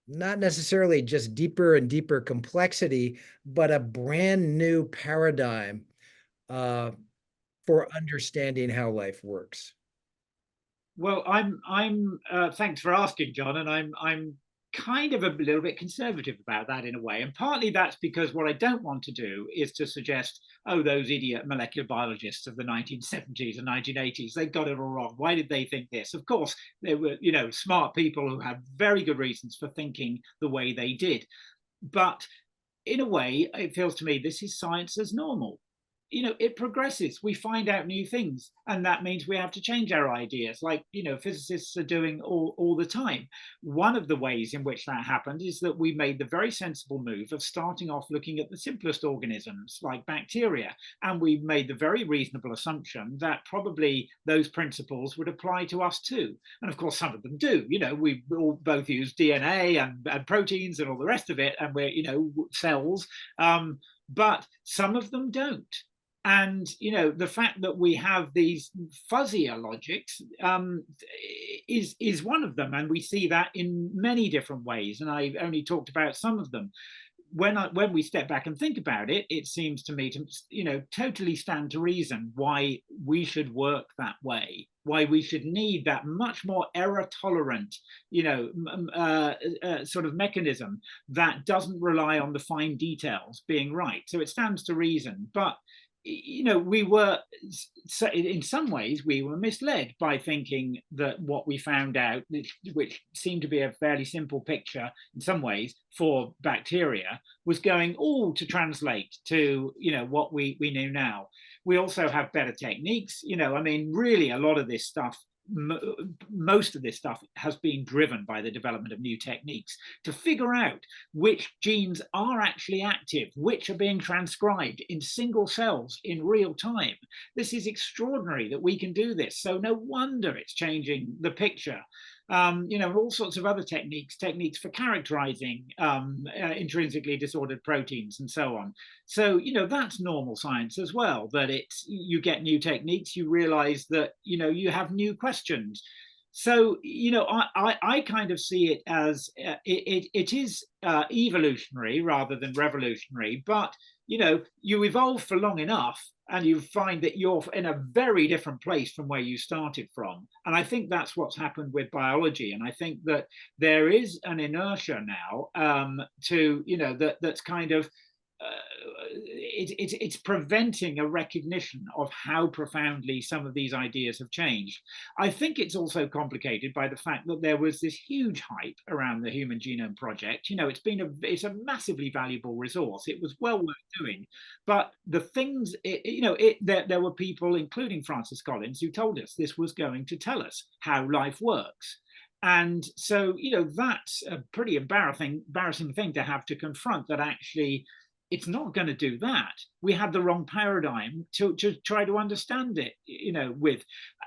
not necessarily just deeper and deeper complexity, but a brand new paradigm for understanding how life works? Well, thanks for asking, John, and I'm kind of a little bit conservative about that in a way, and partly that's because what I don't want to do is to suggest, oh, those idiot molecular biologists of the 1970s and 1980s, they got it all wrong. Why did they think this? Of course, they were, smart people who had very good reasons for thinking the way they did, but in a way, it feels to me this is science as normal. It progresses. We find out new things, and that means we have to change our ideas, like physicists are doing all the time. One of the ways in which that happened is that we made the very sensible move of starting off looking at the simplest organisms like bacteria, and we made the very reasonable assumption that probably those principles would apply to us too. And of course some of them do. We all both use DNA and proteins and all the rest of it, and we're cells, but some of them don't. And the fact that we have these fuzzier logics is one of them, and we see that in many different ways. And I've only talked about some of them. When we step back and think about it, it seems to me to totally stand to reason why we should work that way, why we should need that much more error tolerant, sort of mechanism that doesn't rely on the fine details being right. So it stands to reason, but we were, in some ways, we were misled by thinking that what we found out, which seemed to be a fairly simple picture in some ways for bacteria, was going all to translate to, what we knew now. We also have better techniques. Really a lot of this stuff, most of this stuff has been driven by the development of new techniques to figure out which genes are actually active, which are being transcribed in single cells in real time. This is extraordinary that we can do this. So no wonder it's changing the picture. All sorts of other techniques for characterizing intrinsically disordered proteins and so on. So, that's normal science as well, that you get new techniques, you realize that, you have new questions. So, I kind of see it as it is evolutionary rather than revolutionary, but, you evolve for long enough and you find that you're in a very different place from where you started from. And I think that's what's happened with biology. And I think that there is an inertia now that's kind of, it's preventing a recognition of how profoundly some of these ideas have changed. I think it's also complicated by the fact that there was this huge hype around the Human Genome Project. It's a massively valuable resource. It was well worth doing, but the things, there were people, including Francis Collins, who told us this was going to tell us how life works. And so, that's a pretty embarrassing thing to have to confront, that actually it's not going to do that. We had the wrong paradigm to try to understand it, with.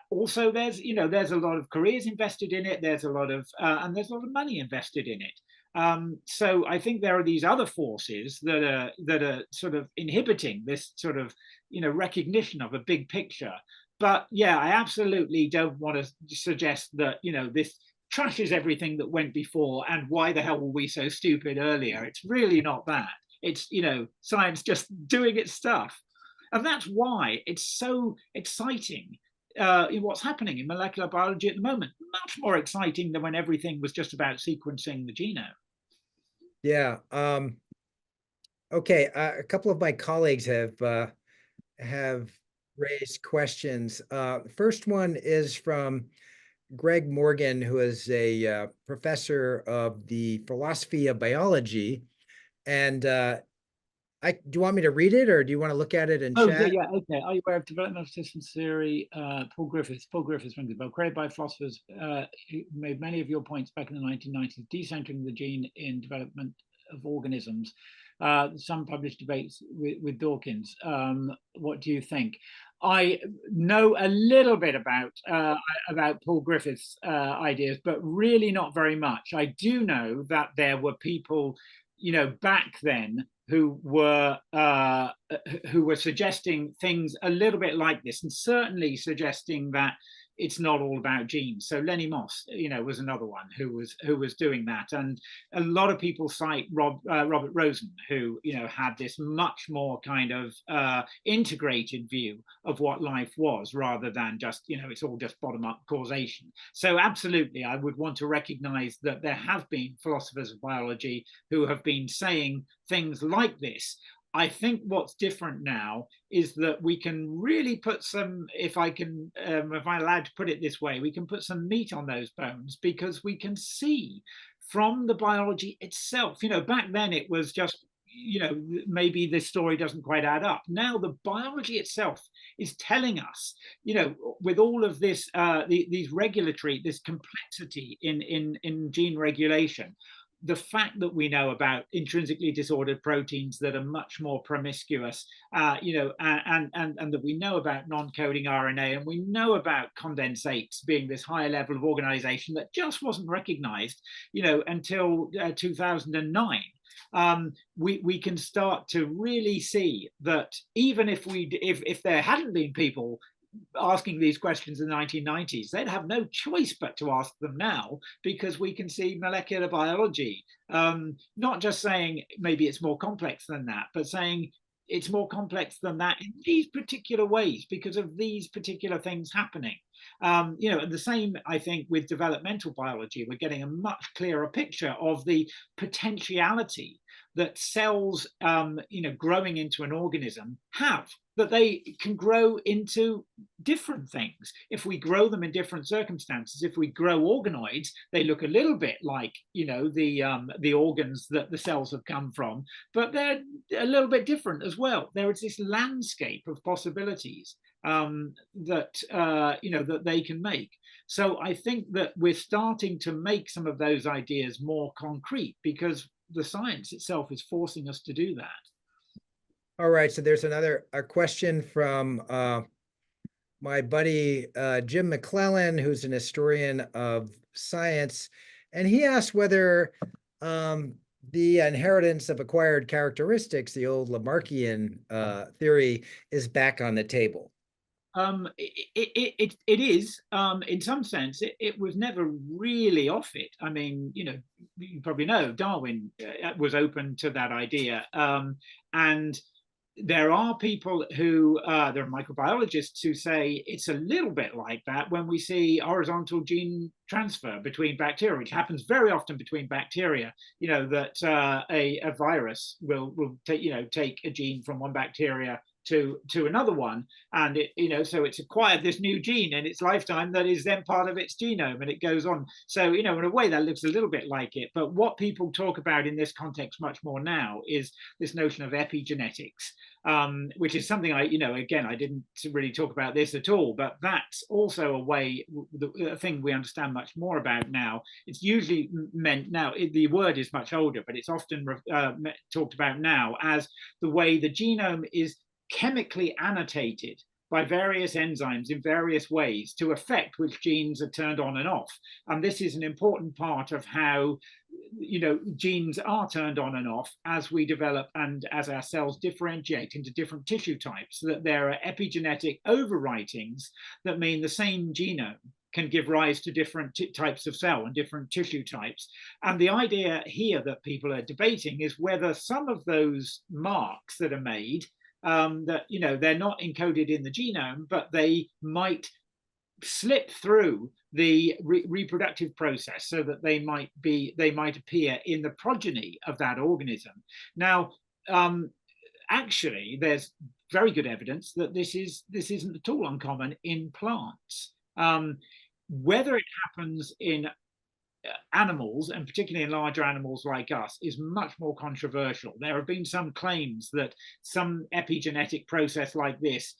Also, there's a lot of careers invested in it. There's a lot of money invested in it. So I think there are these other forces that are sort of inhibiting this sort of recognition of a big picture. But yeah, I absolutely don't want to suggest that this trashes everything that went before, and why the hell were we so stupid earlier? It's really not that. It's science just doing its stuff, and that's why it's so exciting in what's happening in molecular biology at the moment. Much more exciting than when everything was just about sequencing the genome. Yeah. Okay. A couple of my colleagues have raised questions. The first one is from Greg Morgan, who is a professor of the philosophy of biology. And do you want me to read it, or do you want to look at it in Oh, yeah, chat? yeah, okay. Are you aware of developmental systems theory? Paul Griffiths rings the bell. Created by philosophers who made many of your points back in the 1990s, decentering the gene in development of organisms. Some published debates with Dawkins. What do you think? I know a little bit about Paul Griffiths' ideas, but really not very much. I do know that there were people, back then who were suggesting things a little bit like this, and certainly suggesting that it's not all about genes. So Lenny Moss, was another one who was doing that, and a lot of people cite Robert Rosen, who had this much more kind of integrated view of what life was, rather than just it's all just bottom-up causation. So absolutely, I would want to recognize that there have been philosophers of biology who have been saying things like this. I think what's different now is that we can really put some, if I'm allowed to put it this way, we can put some meat on those bones, because we can see from the biology itself. Back then it was just, maybe this story doesn't quite add up. Now the biology itself is telling us, with all of this, these regulatory, this complexity in gene regulation, the fact that we know about intrinsically disordered proteins that are much more promiscuous, and that we know about non-coding RNA, and we know about condensates being this higher level of organization that just wasn't recognized, until 2009. We can start to really see that even if there hadn't been people asking these questions in the 1990s, they'd have no choice but to ask them now, because we can see molecular biology not just saying maybe it's more complex than that, but saying it's more complex than that in these particular ways because of these particular things happening. And the same, I think, with developmental biology. We're getting a much clearer picture of the potentiality that cells, growing into an organism have, that they can grow into different things. If we grow them in different circumstances, if we grow organoids, they look a little bit like, the organs that the cells have come from, but they're a little bit different as well. There is this landscape of possibilities that they can make. So I think that we're starting to make some of those ideas more concrete, because the science itself is forcing us to do that. All right, so there's a question from my buddy Jim McClellan, who's an historian of science, and he asked whether the inheritance of acquired characteristics, the old Lamarckian theory, is back on the table. It is, in some sense. It was never really off it. I mean, you probably know Darwin was open to that idea, and there are people who, there are microbiologists who say it's a little bit like that when we see horizontal gene transfer between bacteria, which happens very often between bacteria. That a virus will take a gene from one bacteria to another one, and so it's acquired this new gene in its lifetime that is then part of its genome, and it goes on. So in a way that looks a little bit like it. But what people talk about in this context much more now is this notion of epigenetics, which is something I didn't really talk about this at all, but that's also a way, a thing we understand much more about now. It's usually meant now, the word is much older, but it's often talked about now as the way the genome is chemically annotated by various enzymes in various ways to affect which genes are turned on and off. And this is an important part of how genes are turned on and off as we develop and as our cells differentiate into different tissue types, so that there are epigenetic overwritings that mean the same genome can give rise to different types of cell and different tissue types. And the idea here that people are debating is whether some of those marks that are made, that they're not encoded in the genome, but they might slip through the reproductive process, so that they might appear in the progeny of that organism. Now, actually, there's very good evidence that this isn't at all uncommon in plants. Whether it happens in animals, and particularly in larger animals like us, is much more controversial. There have been some claims that some epigenetic process like this,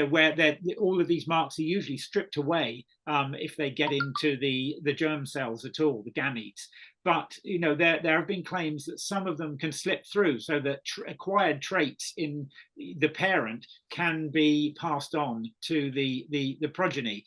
where all of these marks are usually stripped away if they get into the germ cells at all, the gametes. But there have been claims that some of them can slip through, so that acquired traits in the parent can be passed on to the progeny.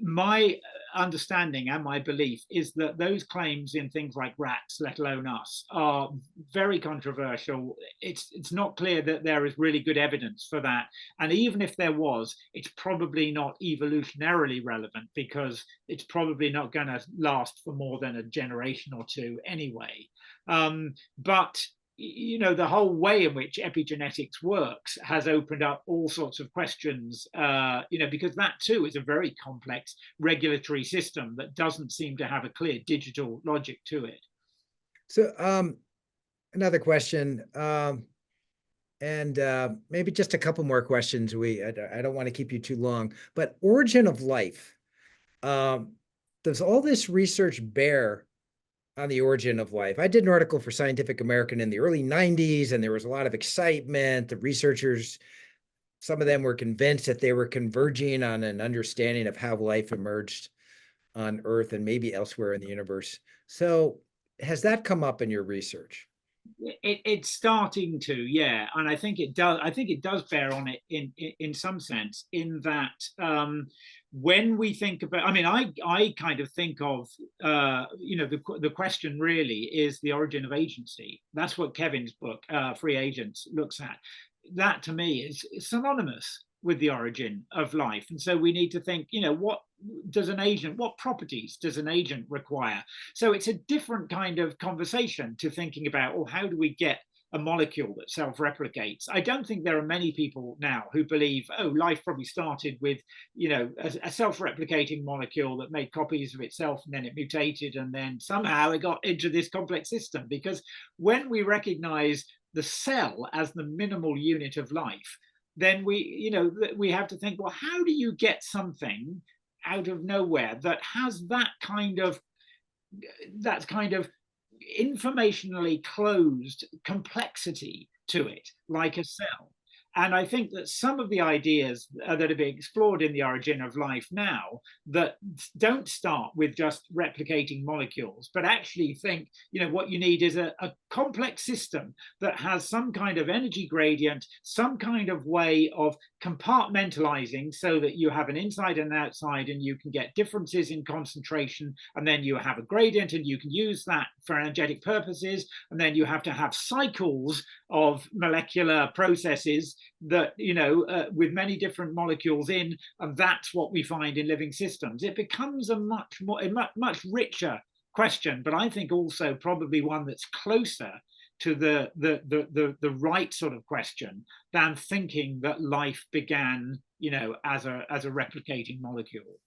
My understanding and my belief is that those claims in things like rats, let alone us, are very controversial. It's not clear that there is really good evidence for that. And even if there was, it's probably not evolutionarily relevant, because it's probably not going to last for more than a generation or two anyway. But the whole way in which epigenetics works has opened up all sorts of questions, because that too is a very complex regulatory system that doesn't seem to have a clear digital logic to it. So another question, and maybe just a couple more questions. I don't want to keep you too long, but origin of life. Does all this research bear on the origin of life? I did an article for Scientific American in the early 90s, and there was a lot of excitement. The researchers, some of them were convinced that they were converging on an understanding of how life emerged on Earth and maybe elsewhere in the universe. So has that come up in your research? It's starting to, yeah, and I think it does. I think it does bear on it in some sense, in that when we think about, I kind of think of, the question really is the origin of agency. That's what Kevin's book, Free Agents, looks at. That to me is synonymous with the origin of life. And so we need to think, what properties does an agent require? So it's a different kind of conversation to thinking about, how do we get a molecule that self-replicates? I don't think there are many people now who believe, life probably started with, a self-replicating molecule that made copies of itself, and then it mutated, and then somehow it got into this complex system. Because when we recognize the cell as the minimal unit of life, then we have to think, well, how do you get something out of nowhere that has that kind of informationally closed complexity to it, like a cell? And I think that some of the ideas that are being explored in the origin of life now, that don't start with just replicating molecules, but actually think, what you need is a complex system that has some kind of energy gradient, some kind of way of compartmentalizing, so that you have an inside and outside, and you can get differences in concentration, and then you have a gradient, and you can use that for energetic purposes, and then you have to have cycles of molecular processes that, with many different molecules in, and that's what we find in living systems. It becomes a much richer question, but I think also probably one that's closer to the right sort of question than thinking that life began, as a replicating molecule.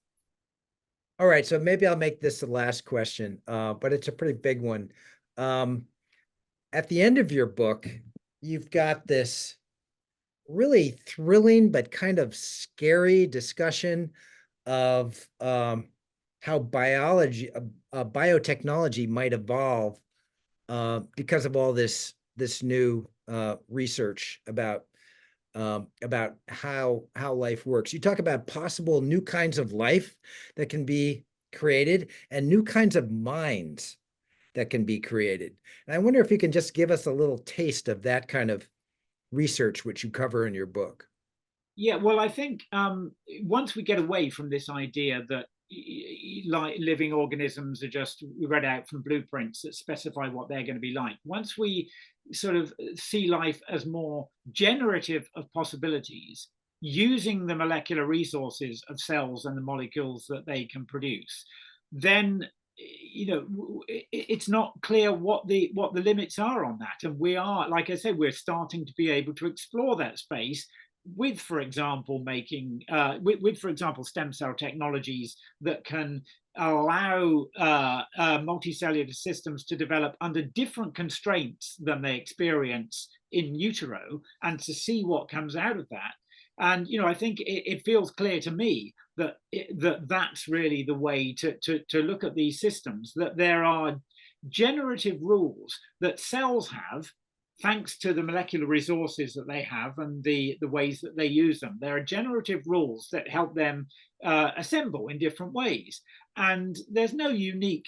All right, so maybe I'll make this the last question, but it's a pretty big one. At the end of your book, you've got this really thrilling but kind of scary discussion of how biotechnology might evolve because of all this new research about how life works. You talk about possible new kinds of life that can be created and new kinds of minds that can be created. And I wonder if you can just give us a little taste of that kind of research, which you cover in your book. Yeah, well, I think once we get away from this idea that like living organisms are just read out from blueprints that specify what they're going to be like, once we sort of see life as more generative of possibilities, using the molecular resources of cells and the molecules that they can produce, then it's not clear what the limits are on that. And we are, like I said, we're starting to be able to explore that space with, for example, for example, stem cell technologies that can allow multicellular systems to develop under different constraints than they experience in utero, and to see what comes out of that. And I think it feels clear to me that that's really the way to look at these systems, that there are generative rules that cells have thanks to the molecular resources that they have and the ways that they use them. There are generative rules that help them assemble in different ways. And there's no unique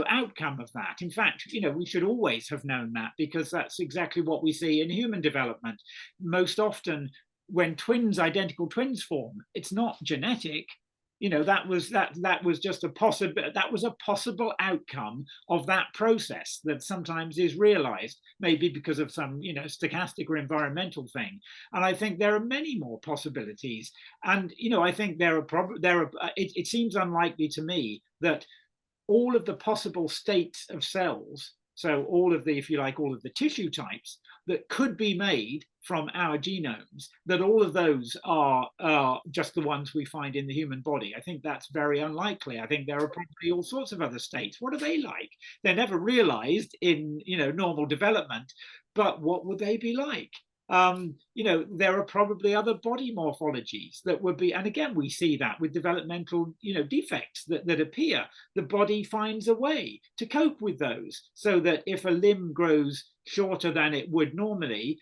outcome of that. In fact, we should always have known that, because that's exactly what we see in human development. Most often when identical twins form, it's not genetic. That was just a possible outcome of that process that sometimes is realized, maybe because of some stochastic or environmental thing. And I think there are many more possibilities. And I think it seems unlikely to me that all of the possible states of cells, so all of the, if you like, all of the tissue types that could be made from our genomes, that all of those are just the ones we find in the human body. I think that's very unlikely. I think there are probably all sorts of other states. What are they like? They're never realized in normal development, but what would they be like? There are probably other body morphologies that would be, and again, we see that with developmental, defects that appear. The body finds a way to cope with those, so that if a limb grows shorter than it would normally,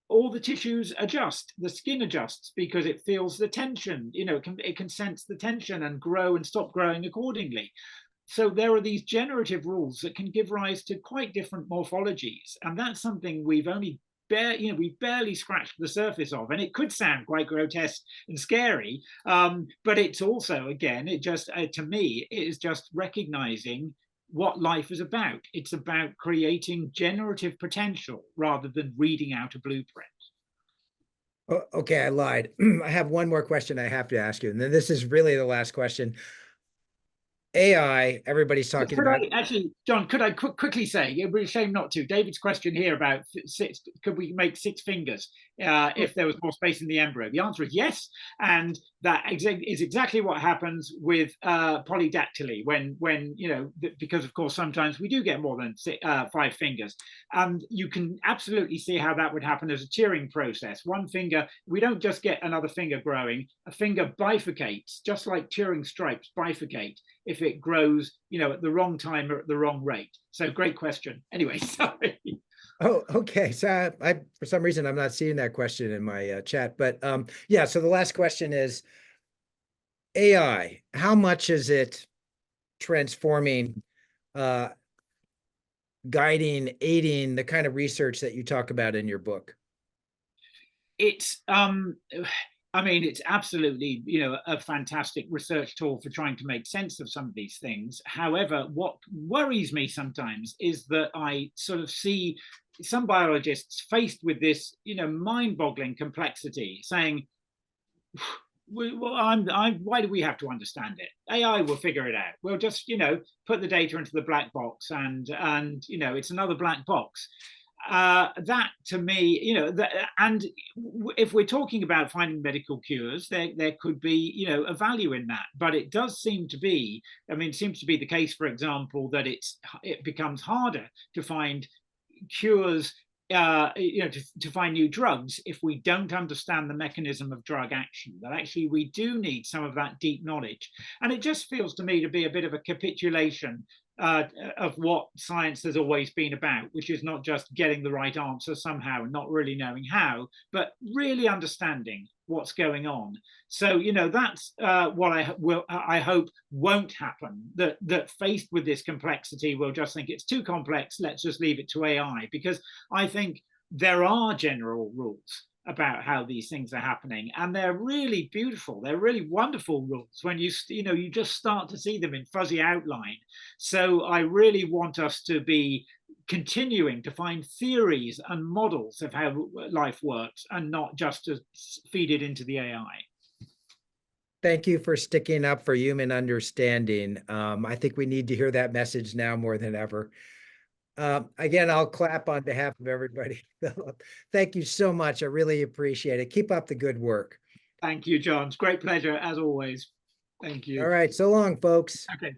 all the tissues adjust, the skin adjusts because it feels the tension, it can sense the tension and grow and stop growing accordingly. So there are these generative rules that can give rise to quite different morphologies. And that's something we've barely scratched the surface of, and it could sound quite grotesque and scary, but it's also, again, to me, it is just recognizing what life is about. It's about creating generative potential rather than reading out a blueprint. Okay, I lied. I have one more question I have to ask you, and then this is really the last question. AI, everybody's talking about. Actually, John, could I quickly say, it would be a shame not to, David's question here about could we make 6 fingers if there was more space in the embryo? The answer is yes, and that is exactly what happens with polydactyly when because of course sometimes we do get more than 5 fingers, and you can absolutely see how that would happen as a Turing process. One finger, we don't just get another finger growing, a finger bifurcates, just like Turing stripes bifurcate if it grows, at the wrong time or at the wrong rate. So great question. Anyway, sorry. Oh, okay. So I for some reason, I'm not seeing that question in my chat, but yeah. So the last question is AI. How much is it transforming, guiding, aiding the kind of research that you talk about in your book? It's it's absolutely, a fantastic research tool for trying to make sense of some of these things. However, what worries me sometimes is that I sort of see some biologists faced with this, mind-boggling complexity, saying, why do we have to understand it? AI will figure it out. We'll just, put the data into the black box, and it's another black box. That to me, and if we're talking about finding medical cures, there could be, a value in that. But it does seem to be, seems to be the case, for example, that it becomes harder to find cures, to find new drugs if we don't understand the mechanism of drug action. That actually we do need some of that deep knowledge. And it just feels to me to be a bit of a capitulation of what science has always been about, which is not just getting the right answer somehow and not really knowing how, but really understanding what's going on. So, that's what I hope won't happen, that faced with this complexity, we'll just think it's too complex, let's just leave it to AI, because I think there are general rules about how these things are happening, and they're really beautiful. They're really wonderful rules when you just start to see them in fuzzy outline. So I really want us to be continuing to find theories and models of how life works, and not just to feed it into the AI. Thank you for sticking up for human understanding. I think we need to hear that message now more than ever. Again, I'll clap on behalf of everybody. Philip, thank you so much. I really appreciate it. Keep up the good work. Thank you, John. It's a great pleasure as always. Thank All you. right, so long, folks. Okay.